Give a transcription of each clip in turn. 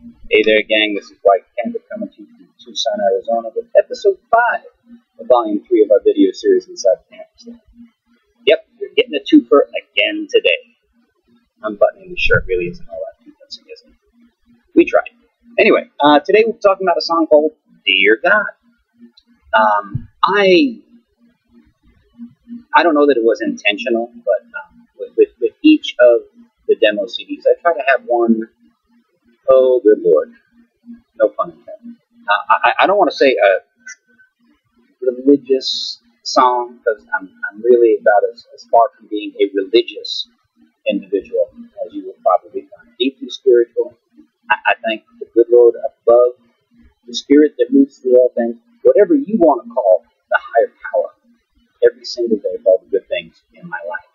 Hey there, gang. This is White Panther coming to you from Tucson, Arizona with episode 5 of volume 3 of our video series inside the Panther. Yep, you're getting a twofer again today. Unbuttoning the shirt really isn't all that convincing, is it? We tried. Anyway, today we're talking about a song called Dear God. I don't know that it was intentional, but with each of the demo CDs, I try to have one. Oh, good Lord. No pun intended. I don't want to say a religious song, because I'm really about as far from being a religious individual as you will probably find. Deeply spiritual. I thank the good Lord above, the spirit that moves through all things, whatever you want to call the higher power, every single day for all the good things in my life.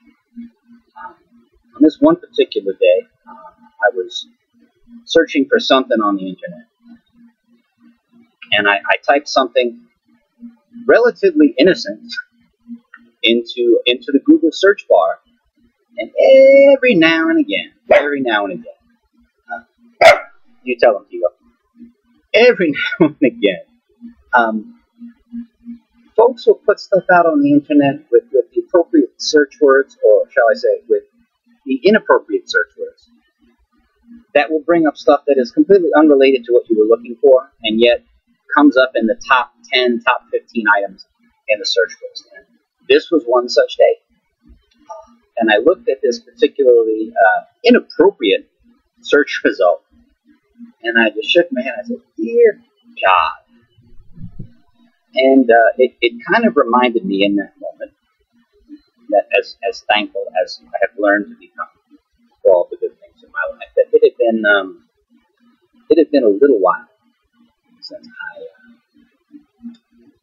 On this one particular day, I was searching for something on the internet, and I typed something relatively innocent into the Google search bar, and every now and again, you tell them, Tigo, every now and again, folks will put stuff out on the internet with the appropriate search words, or shall I say, with the inappropriate search words, that will bring up stuff that is completely unrelated to what you were looking for, and yet comes up in the top 10, top 15 items in the search list. And this was one such day. And I looked at this particularly inappropriate search result, and I just shook my head. I said, Dear God. And it kind of reminded me in that moment that as thankful as I have learned to become for all the good things in my life, that it had been a little while since I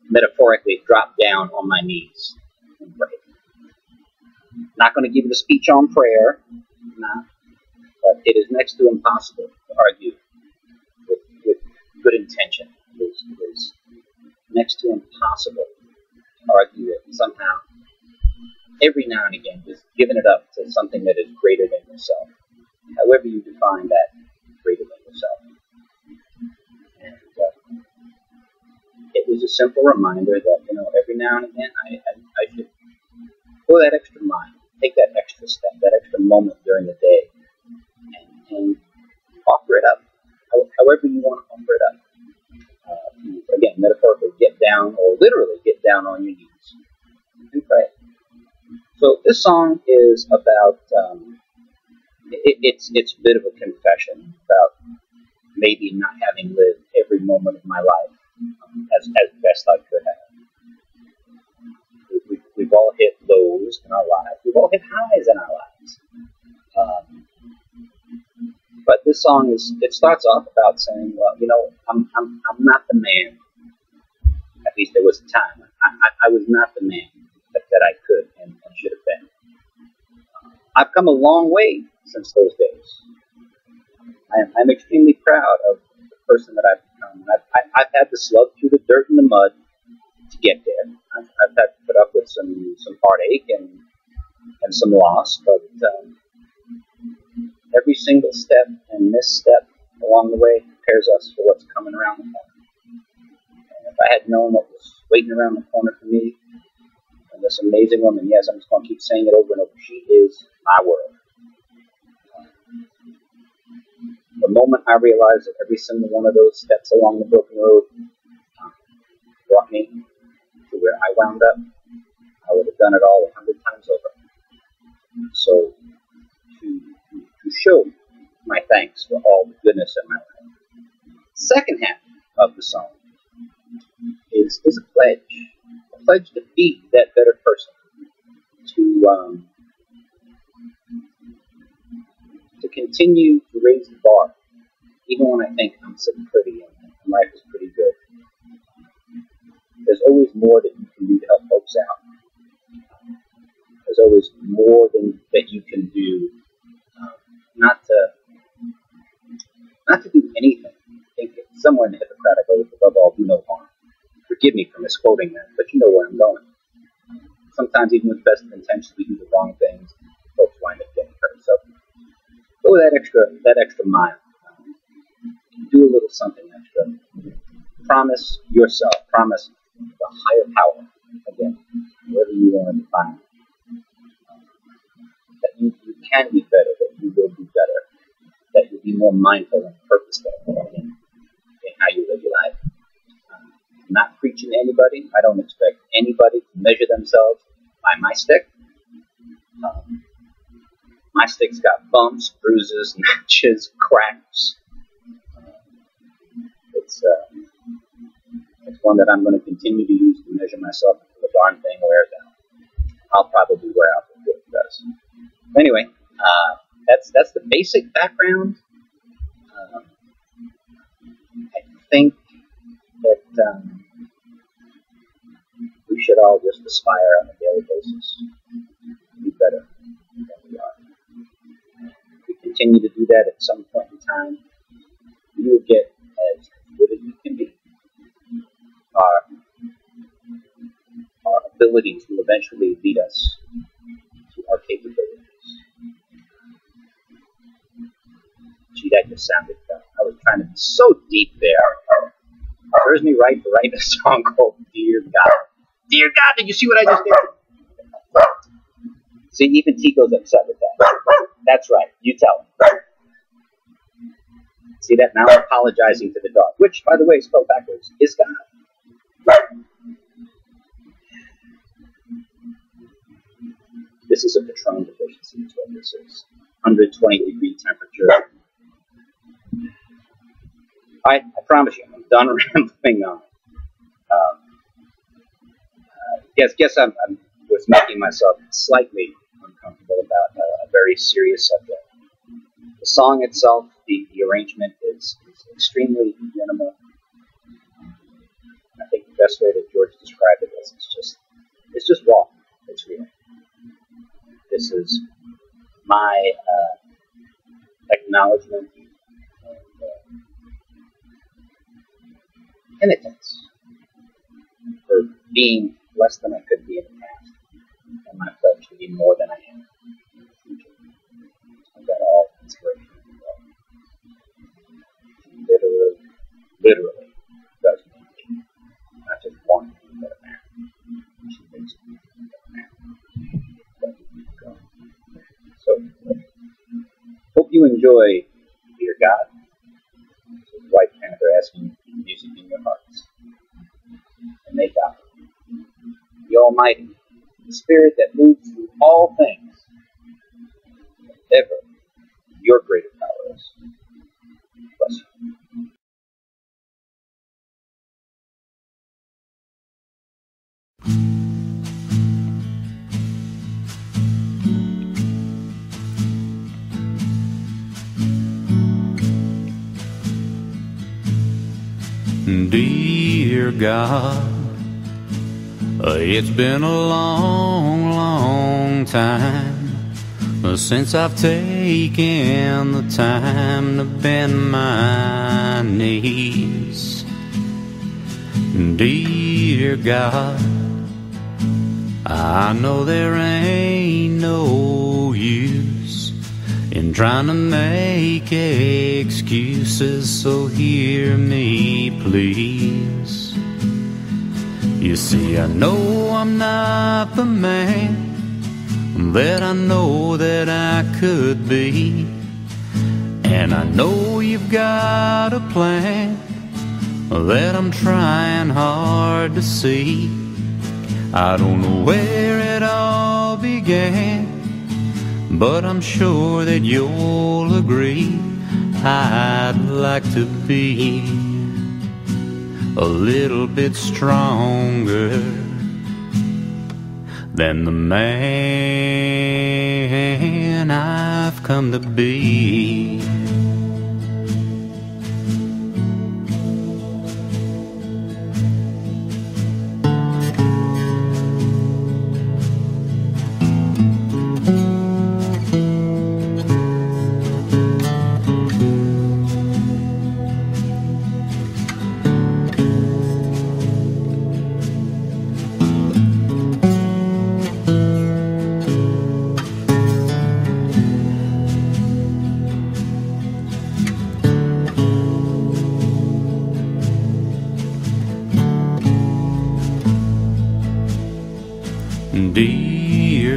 metaphorically dropped down on my knees and prayed. Not going to give you the speech on prayer, but it is next to impossible to argue with good intention. It is next to impossible to argue that somehow, every now and again, just giving it up to something that is greater than yourself, however you define that greater than yourself. And it was a simple reminder that, every now and again, I should go that extra mile, take that extra step, that extra moment during the day, and offer it up, however you want to offer it up. Again, metaphorically, get down, or literally get down on your knees and pray. So this song is about, it's a bit of a confession about maybe not having lived every moment of my life as best I could have. We've all hit lows in our lives. We've all hit highs in our lives. But this song it starts off about saying, well, I'm not the man. At least there was a time. I was not the man that I could and should have been. I've come a long way since those days. I'm extremely proud of the person that I've become. I've had to slug through the dirt and the mud to get there. I've had to put up with some heartache and some loss, but every single step and misstep along the way prepares us for what's coming around the corner. And if I had known what was waiting around the corner for me, and this amazing woman, yes, I'm just going to keep saying it over and over, she is my world. The moment I realized that every single one of those steps along the broken road brought me to where I wound up, I would have done it all 100 times over. So, to show my thanks for all the goodness in my life. Second half of the song is a pledge to be that better person, to continue to raise the bar, even when I think I'm sitting pretty and life is pretty good. There's always more that you can do to help folks out. There's always more that you can do, not to do anything. I think somewhere in the Hippocratic Oath, above all, do no harm. Forgive me for misquoting that, but you know where I'm going. Sometimes even with the best of intentions, we do the wrong things. Folks wind up getting hurt. So go that extra mile. little something extra. Promise yourself, promise the higher power, again, whatever you want to define, that you can be better, that you will be better, that you'll be more mindful and purposeful in how you live your life. I'm not preaching to anybody. I don't expect anybody to measure themselves by my stick. My stick's got bumps, bruises, notches, cracks. It's one that I'm going to continue to use to measure myself until the darn thing wears out. I'll probably wear out before it does. Anyway, that's the basic background. I think that we should all just aspire on a daily basis to be better than we are. If we continue to do that at some point in time, we will get as good as we can be. Our ability to eventually lead us to our capabilities. Gee, that just sounded I was trying to be so deep there. It serves me right to write a song called Dear God. Dear God, did you see what I just did? See, even Tico's upset with that. That's right, you tell him. See that? Now I'm apologizing to the dog, which, by the way, spelled backwards, is God. This is a Patron deficiency, is what this is. 120-degree temperature. I promise you, I'm done rambling on. Guess I was making myself slightly uncomfortable about a very serious subject. The song itself, the arrangement is extremely minimal. I think the best way that George described it is it's just raw. It's real. This is my acknowledgement and penitence for being less than I could be in the past, and my pledge to be more than I am in the future. I've got all inspiration in the world. Literally does make me not just want to be a better man. She makes me a better man. So, hope you enjoy Dear God. This is White Panther asking you to keep music in your hearts. And may God, the Almighty, the Spirit that moves through all things, whatever your greater power is, bless you. Dear God, it's been a long, long time since I've taken the time to bend my knees. Dear God, I know there ain't no use in trying to make excuses, so hear me please. You see, I know I'm not the man that I know that I could be, and I know you've got a plan that I'm trying hard to see. I don't know where it all began, but I'm sure that you'll agree I'd like to be a little bit stronger than the man I've come to be.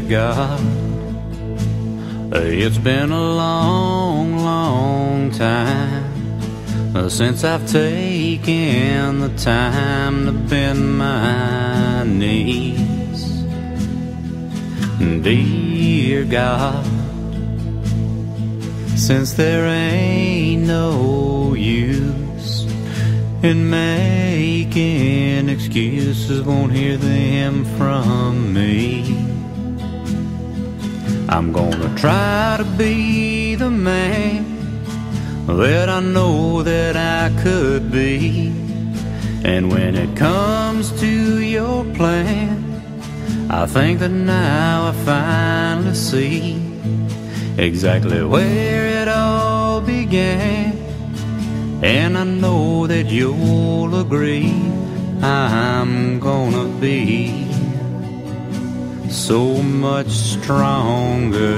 God, it's been a long, long time since I've taken the time to bend my knees. Dear God, since there ain't no use in making excuses, won't hear them from me. I'm gonna try to be the man that I know that I could be. And when it comes to your plan, I think that now I finally see exactly where it all began. And I know that you'll agree I'm gonna be so much stronger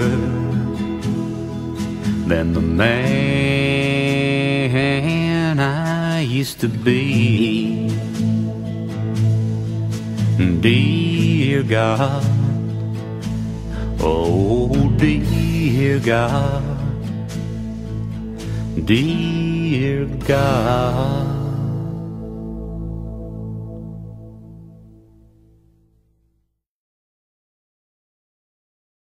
than the man I used to be. Dear God, oh dear God, dear God.